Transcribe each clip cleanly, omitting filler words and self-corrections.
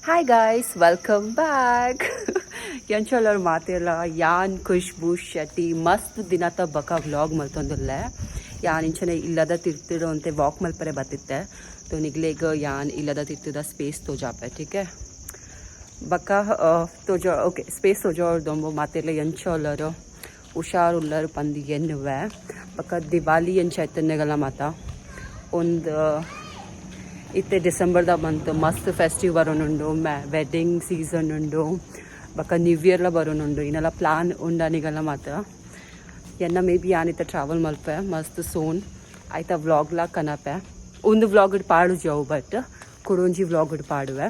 hi guys welcome back ಎಂಚೋಲ್ಲರು ಮಾತಿಲ್ಲ ಯಾನ್ ಖುಷ್ಬೂ ಶೆಟ್ಟಿ ಮಸ್ತ್ ದಿನತ ಬಕ ವ್ಲಾಗ್ ಮಲ್ತೊಂದುಲ್ಲೆ ಯಾನ್ ಇಂಚನೆ ಇಲ್ಲದ ತಿರ್ತಿಡೋ ಅಂತೆ ವಾಕ್ ಮಲ್ಪರೆ ಬತ್ತಿತ್ತೆ ತೊ ನಿಗ್ಲೇಗ ಯಾನ್ ಇಲ್ಲದ ತಿರ್ತಿದ ಸ್ಪೇಸ್ ತೋಜಾಪೆ ಟೀಕೆ ಬಕ ತೋಜೋ ಓಕೆ ಸ್ಪೇಸ್ ತೋಜೋರ್ದೊಂಬು ಮಾತಿಲ್ಲ ಎಂಚೋಲ್ಲರು ಹುಷಾರುಲ್ಲರು ಪಂದಿ ಎನ್ನುವೆ ಬಕ ದಿವಾಲಿ ಎಂಚೈತನ್ನೆಗಲ್ಲ ಮಾತ ಒಂದು ಇತ್ತೆ ಡಿಸೆಂಬರ್ದ ಬಂತು ಮಸ್ತ್ ಫೆಸ್ಟಿವ್ ಬರೋನುಂಡು ವೆಡ್ಡಿಂಗ್ ಸೀಸನ್ ಉಂಡು ಬಕ್ಕ ನ್ಯೂ ಇಯರ್ಲ ಬರೋನುಂಡು ಇನ್ನೆಲ್ಲ ಪ್ಲಾನ್ ಉಂಡನಿಗೆಲ್ಲ ಮಾತ್ರ ಎನ್ನ ಮೇ ಬಿ ಯಾನಿತ್ತ ಟ್ರಾವೆಲ್ ಮಲ್ಪೆ ಮಸ್ತ್ ಸೋನ್ ಆಯ್ತಾ ವ್ಲಾಗ್ಲ ಕನಪೆ ಒಂದು ವ್ಲಾಗ್ ಇಟ್ಟು ಪಾಡು ಜಾವು ಬಟ್ ಕುಡೊಂಜಿ ವ್ಲಾಗ್ ಇಟ್ಟು ಪಾಡುವೆ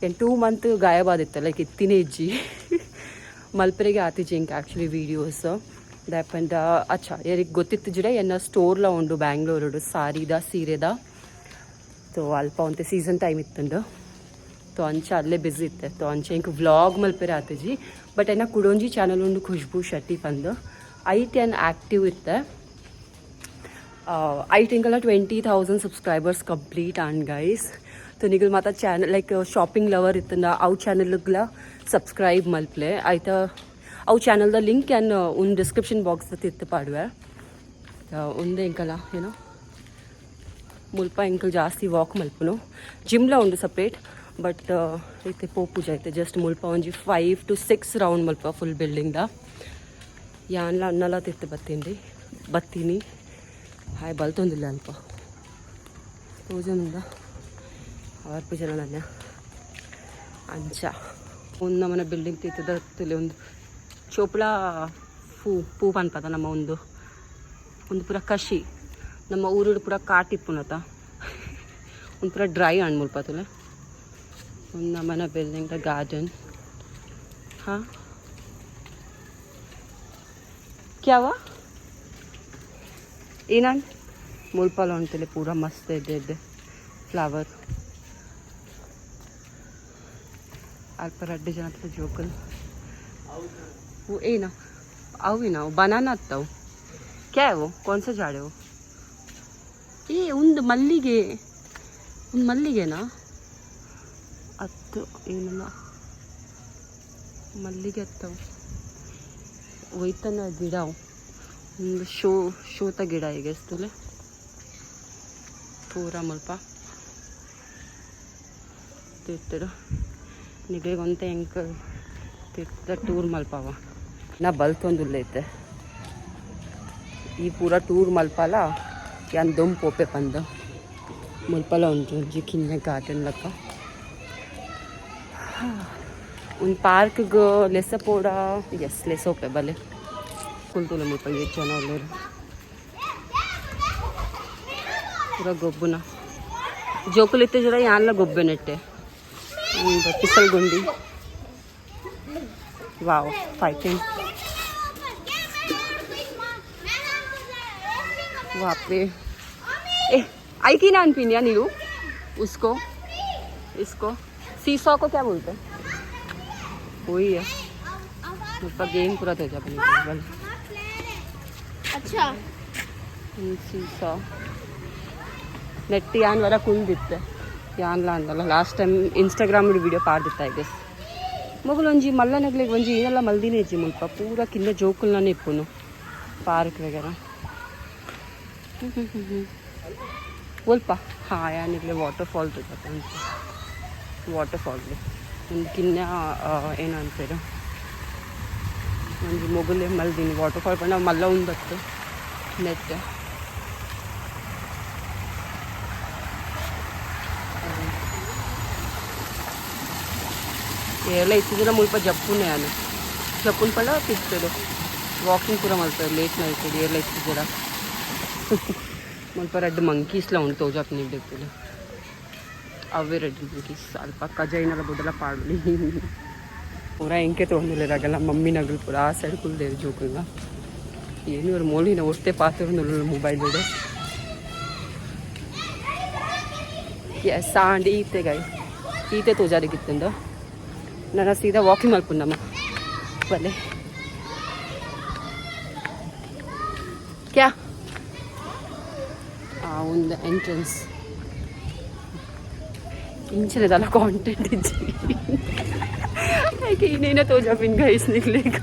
ಏನು 2 ಮಂತ್ ಗಾಯಬಾದಿತ್ತು ಲೈಕ್ ಇತ್ತಿನೇ ಇಜ್ಜಿ ಮಲ್ಪರೆಗೆ ಆತಿಜ್ಜಿ ಇಂಕ ಆ್ಯಕ್ಚುಲಿ ವೀಡಿಯೋಸ್ ದಯಪಂಡ ಅಚ್ಚಾ ಯಾರಿಗೆ ಗೊತ್ತಿತ್ತು ಜಿಡ ಎನ್ನ ಸ್ಟೋರ್ಲ ಉಂಡು ಬ್ಯಾಂಗ್ಳೂರು ಸಾರಿದ ಸೀರೆದ ತೋ ಅಲ್ಪ ಒಂತೆ ಸೀಸನ್ ಟೈಮ್ ಇತ್ತುಂಡು ತೋ ಅಂಚೆ ಅಲ್ಲೇ ಬಿಸಿ ಇತ್ತೆ ತೋ ಅಂಚೆ ಇಂಕ ವ್ಲಾಗ್ ಮಲ್ಪೆರೆ ಆತಜಿ ಬಟ್ ಎನ್ನ ಕುಡೊಂಜಿ ಚಾನಲ್ ಉಂಡು ಖುಷ್ಬೂ ಶೆಟ್ಟಿ ಪಂದು ಐಟ್ ಏನು ಆ್ಯಕ್ಟಿವ್ ಇತ್ತೆ ಐಟ್ ಇಂಕಲ್ಲ 20,000 ಸಬ್ಸ್ಕ್ರೈಬರ್ಸ್ ಕಂಪ್ಲೀಟ್ ಆ್ಯಂಡ್ ಗೈಸ್ ತೊ ನಿಗಲ್ ಮಾತ ಚಾನಲ್ ಲೈಕ್ ಶಾಪಿಂಗ್ ಲವರ್ ಇತ್ತಂದ ಅವು ಚಾನಲ್ಗಳ ಸಬ್ಸ್ಕ್ರೈಬ್ ಮಲ್ಪಲೆ ಆಯ್ತಾ ಅವು ಚಾನಲ್ದ ಲಿಂಕ್ ಏನು ಒಂದು ಡಿಸ್ಕ್ರಿಪ್ಷನ್ ಬಾಕ್ಸ್ ಇತ್ತು ಪಾಡುವೆ ಒಂದೇ ಇಂಕಲ್ಲ ಏನೋ ಮುಲ್ಪ ಇಂಕಲ್ ಜಾಸ್ತಿ ವಾಕ್ ಮಲ್ಪನು ಜಿಮ್ಲ ಉಂಡು ಸಪ್ರೇಟ್ ಬಟ್ ಐತೆ ಪೂಜೆ ಐತೆ ಜಸ್ಟ್ ಮುಲ್ಪ ಒಂಜಿ 5 to 6 ರೌಂಡ್ ಮಲ್ಪ ಫುಲ್ ಬಿಲ್ಡಿಂಗ್ದ ಯಾನ್ಲ ಅನ್ನಲ್ಲ ತಿತ್ತು ಬತ್ತೀನಿ ಹಾಯ್ ಬಲ್ತೊಂದಿಲ್ಲ ಅಲ್ಪ ತೋಜನಿಂದ ಅವರ ಪೂಜೆ ನನ್ನ ಅಂಚ ಒಂದು ನಮ್ಮನೆ ಬಿಲ್ಡಿಂಗ್ ತಿತ್ತದ ತುಲೆ ಒಂದು ಚೋಪಳ ಪೂ ಅನ್ಪದ ನಮ್ಮ ಒಂದು ಪೂರ ಕಷಿ ನಮ್ಮ ಊರು ಪೂರ ಕಾಟಿಪ್ಪುನತ ಒಂದು ಪೂರ ಡ್ರೈ ಹಣ್ಣು ಮುಲ್ಪತುಲೆ ಒಂದು ನಮ್ಮನ ಬಿಲ್ಡಿಂಗ್ ದ ಗಾರ್ಡನ್ ಹಾಂ ಕ್ಯಾವ ಏನಣ್ಣ ಮುಲ್ಪಲ ಉಂಟಲೆ ಪೂರ ಮಸ್ತ್ ಇದೆ ಫ್ಲವರ್ ಅಲ್ಪ ರಡ್ಡು ಜನ ಜೋಕಲ್ ಏನ ಅವು ಬನಾನಾ ಅತ್ತವು ಕ್ಯಾವು ಕೊನ್ಸ ಜಾಡೆವು ಒಂದು ಮಲ್ಲಿಗೆನಾ ಹತ್ತು ಏನಿಲ್ಲ ಮಲ್ಲಿಗೆ ಹತ್ತವು ಒಯ್ತನ ಗಿಡ ಒಂದು ಶೋತ ಗಿಡ ಈಗ ಎಸ್ತಲೆ ಪೂರ ಮುಲ್ಪ ತಿರ್ತರು ನಿಗಲಿಗೊಂತ ಹೆಂಕ ತಿರ್ತ ಟೂರ್ ಮಲ್ಪವ ನಾ ಬಲ್ತೊಂದುಲ್ಲೈತೆ ಈ ಪೂರ ಟೂರ್ ಮಲ್ಪಲ ಯಾನ್ ದಮ್ ಪೋಪೆ ಪಂದ ಮುಲ್ಪಲ ಉಂಟು ಒಂಜಿ ಕಿನ್ನ ಗಾರ್ಡನ್ ಲಕ್ಕ ಒಂದು ಪಾರ್ಕ್ಗೆ ಲೆಸ ಪೋಡ ಎಸ್ ಲೆಸ ಹೋಪೆ ಬಲೆ ಕುಲ್ತುಲೆ ಮುಲ್ಪ ಎಷ್ಟು ಜನ ಒಳ್ಳೆಯರು ಪೂರ ಗೊಬ್ಬುನ ಜೋಕುಲಿತ್ತೆ ಜರ ಯಾನ್ಲ ಗೊಬ್ಬೆ ನೆಟ್ಟೆ ಪಿಸಲ್ ಗುಂಡಿ ವಾವ್ ಫೈಟಿಂಗ್ वापरे ए आई की नान पीनिया नीरू उसको इसको सीसॉ को क्या बोलते हैं वही है उसका गेम पूरा तो जा बने अच्छा सीसॉ ನೆಟ್ಟಿ ಯಾನ್ ವರ ಕುಂದಿತ್ತೆ ಯಾನ್ಲ ಅಂದಲ್ಲ ಲಾಸ್ಟ್ ಟೈಮ್ ಇನ್ಸ್ಟಾಗ್ರಾಮ್ ವಿಡಿಯೋ ಪಾಡ್ದಿತ್ತ ಇದೆ ಮಗಳು ಒಂಜಿ ಮಲ್ಲನಗ್ಲಿಗೆ ಒಂಜಿ ಏನೆಲ್ಲ ಮಲ್ದಿನೇ ಇಜ್ಜಿ ಮುಲ್ಪ ಪೂರ ಕಿನ್ನ ಜೋಕುಲ್ನೇ ಇಪ್ಪುನು ಪಾರ್ಕ್ ವಗೇರ ಒಲ್ಪ ಹಾಂ ಯಾನಿಗ್ಲೆ ವಾಟರ್ಫಾಲ್ ತಗೋತ ವಾಟರ್ಫಾಲ್ಗೆ ಒಂದು ಕಿನ್ನ ಏನು ಅಂತೀರು ಒಂದು ಮೊಗಲೆ ಮಲ್ದಿನಿ ವಾಟರ್ಫಾಲ್ ಪಂಡ ಮಲ್ಲ ಒಂದತ್ತು ನೆಟ್ ಎಲ್ಲ ಇತ್ತಿದ್ರೆ ಮುಲ್ಪ ಜಪ್ಪುನೇ ನಾನು ಜಪ್ಪುನ ಪಂಡ ತಿರ್ತದೆ ವಾಕಿಂಗ್ ಪೂರ ಮಲ್ತದೆ ಲೇಟ್ ನೈಟ್ ಎಲ್ಲ ಇತ್ತಿದ್ದೀರ ಮುಲ್ಪ ರೆಡ್ ಮಂಕೀಸ್ಲ ಉಂಟು ತೋಜಾಪ್ ನೀಡಿರ್ತಿಲ್ಲ ಅವೇ ರೆಡ್ ಮಂಕೀಸ್ ಸ್ವಲ್ಪ ಕಜೈನೆಲ್ಲ ಬುಡಲ ಪಾಡಲಿ ಪೂರ ಎಂಕೆ ತೊಗೊಂಡಿಲ್ಲ ಮಮ್ಮಿ ನಗಲು ಪೂರ ಆ ಸೈಡ್ ಕುಲ್ದೇವು ಜೋಕುಲ್ಲ ಏನು ಇವ್ರು ಮೋಲಿನ ಒಟ್ಟೆ ಪಾತ್ರ ಮೊಬೈಲ್ ಬಿಡು ಎಸ್ ಆಂಡ್ ಈತೆ ಗಾಯ ಈತೆ ತೋಜಾರಿಗಿತ್ತಂದ ನಾನು ಸೀದಾ ವಾಕಿಂಗ್ ಮಲ್ಪುಂಡಮ್ಮ ಬಲೆ ಕ್ಯಾ ಒಂದು ಎಂಟ್ರೆನ್ಸ್ इंचने दाला कंटेंट कि नहीं ना तो जब इनका इस निकलेगा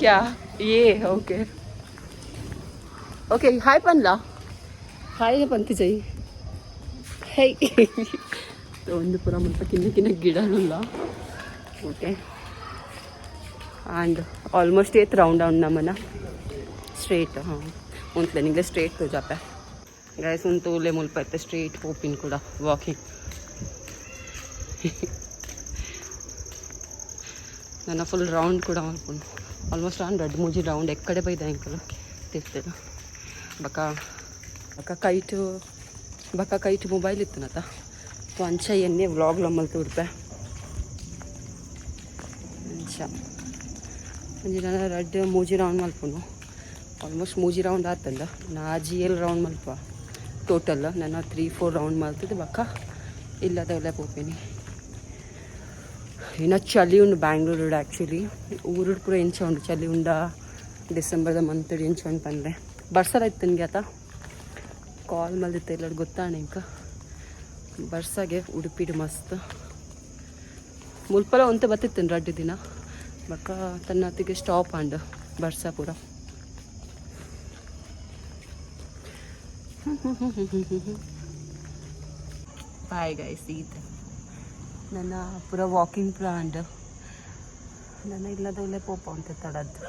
क्या ये ओके ओके हाय पनला हाय पंती चाहिए ಹೇ ಒಂದು ಪುರ ಮುಲ್ಪ ಕಿನ್ನ ಗಿಡನುಲ್ಲ ಓಕೆ ಆ್ಯಂಡ್ ಆಲ್ಮೋಸ್ಟ್ ಏತ್ ರೌಂಡ್ ನಮ್ಮನ ಸ್ಟ್ರೇಟ್ ಹಾಂ ಉಂತ್ಲೆ ನಿಂಗೆ ಸ್ಟ್ರೇಟ್ ತೋಜಾಪೆ ಗೈಸ್ ಉಂತೂಲೆ ಮುಲ್ಪ ಐತೆ ಸ್ಟ್ರೇಟ್ ಹೋಪಿನ್ ಕೂಡ ವಾಕಿಂಗ್ ನನ್ನ ಫುಲ್ ರೌಂಡ್ ಕೂಡ ಮಲ್ಪುಂಡು ಆಲ್ಮೋಸ್ಟ್ ಆನ್ 2-3 ರೌಂಡ್ ಎಕ್ಕಡೆ ಬೈದ ಅಂಕಲ್ ತಿರ್ತೇನೆ ಬಕ್ಕ ಕೈಟ್ ಮೊಬೈಲ್ ಇತ್ತು ನತ ಅಂಚ ಎನ್ನೆ ವ್ಲಾಗ್ಲ ಮಲ್ತುಡ್ಪೆ ಅಂಚ ಒಂಜಿ ನಾನು 2-3 ರೌಂಡ್ ಮಲ್ಪುನು ಆಲ್ಮೋಸ್ಟ್ 3 ರೌಂಡ್ ಆತಂದ ನಾ ಆಜಿ 7 ರೌಂಡ್ ಮಲ್ಪ ಟೋಟಲ್ ನಾನು 3-4 ರೌಂಡ್ ಮಲ್ತಿದ್ದೆ ಬಕ್ಕ ಇಲ್ಲದವಲ್ಲ ಪೋಪೇನಿ ಇನ್ನು ಚಳಿ ಉಂಡು ಬ್ಯಾಂಗ್ಳೂರು ಆ್ಯಕ್ಚುಲಿ ಊರು ಪೂರ ಎಂಚ ಉಂಡು ಚಳಿ ಉಂಡ ಡಿಸೆಂಬರ್ದ ಮಂತ್ ಎಂಚ ಉಂಡು ಬಂದರೆ ಬರ್ಸರ ಇತ್ತು ನನಗೆ ಆತ ಕಾಲ್ ಮಲ್ದಿತ್ತೆ ಎಲ್ಲರೂ ಗೊತ್ತಾಣ ಇಂಕ ಬರ್ಸಾಗೆ ಉಡುಪಿಡು ಮಸ್ತ್ ಮುಲ್ಪಲ ಒಂತೆ ಬತ್ತಿತ್ತೇನೆ 2 ದಿನ ಬಕ್ಕ ತನ್ನ ಅತ್ತಿಗೆ ಸ್ಟಾಪ್ ಆಂಡ್ ಬರ್ಸಾ ಪೂರ ಬಾಯ್ ಗೈಸ್ ಇದು ನನ್ನ ಪೂರ ವಾಕಿಂಗ್ ಪ್ಲಾಂಡ್ ನನ್ನ ಇಲ್ಲದವಲ್ಲೇ ಪೋಪ ಅಂತ ತಡದ್ದು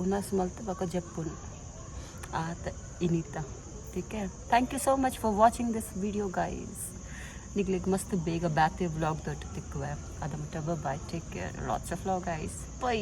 ಉನಾಸ್ ಮಲ್ತು ಬಕ್ಕ ಜಪ್ಪುನು ಆತ ಇನಿತ ठीक है thank you so much for watching this video guys निकले मस्त बेग बैक व्लॉग तक तिक्वे अदम bye take care lots of love guys bye